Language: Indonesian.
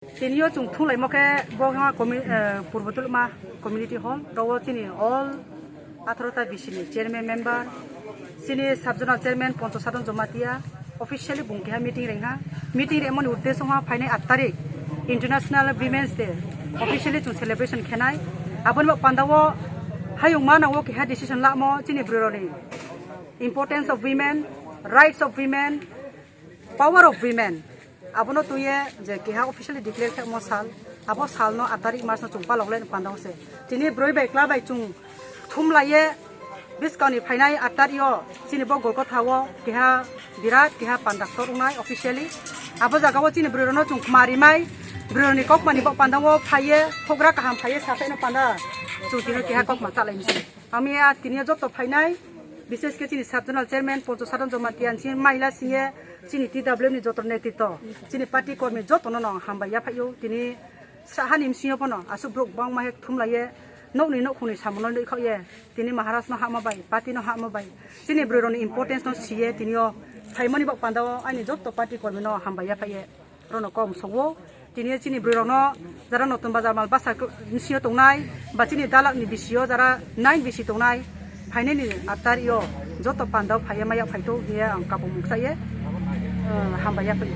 Chini yo chung thung lai mo ke bogha Purba Duluma Community Hall rawo chini all authority bisini chairman member sini subjonal chairman 57 jomatia officially bungke meeting rengha meeting remon uddesho ha phaine 8 tarik International Women's Day officially chung celebration khenai abon mo pandawo hayung ma nawo ke ha decision la mo chini bruroni importance of women, rights of women, power of women. Abono tuye je keha officially declare ke mo sal abo sal no 8 tarik mas no chungpa loglen pandang se tini broi bai kla bai chung thum laye biskani phainai 8 tario chini bo golko thawo keha birat keha pandaktor unai officially abo jagawo chini broi no chung mari mai broi ni kok mani bo pandango phaye khogra kaham phaye sape no panda chu tini keha kok ma chalai ni ami a tini jotto phainai বিশেষ করে চিনি subzonal chairman 57 জমাতিয়ান চিনি মাইলা সিয়ে চিনি টিডব্লিউ নি যতন নেতৃত্ব চিনি পার্টি কর্মী যতন ন হামবাই ফাইও তিনি সাহানিম সিও পন আসু ব্রক বাং মাহে থুমলায়ে নকনি নখনি সামনন दै खये তিনি মহারাজ ন হামাবাই পার্টি ন হামাবাই চিনি ব্ররনি ইম্পর্টেন্স ন সিয়ে তিনিও ফাইমনি বক পান্দাও আইনি যত পার্টি কর্মী ন হামবাই ফাইয়ে রন কম সগো তিনি চিনি ব্ররন যারা নতুন বাজার মাল বাসা সিও তংনাই বা চিনি দালাকনি বিসিও যারা 9 বিসি তংনাই फाइनली आतारियो जो तो पांडाव फाये माया फाइटो हिया अंका बुमुक्साये हामबाया फै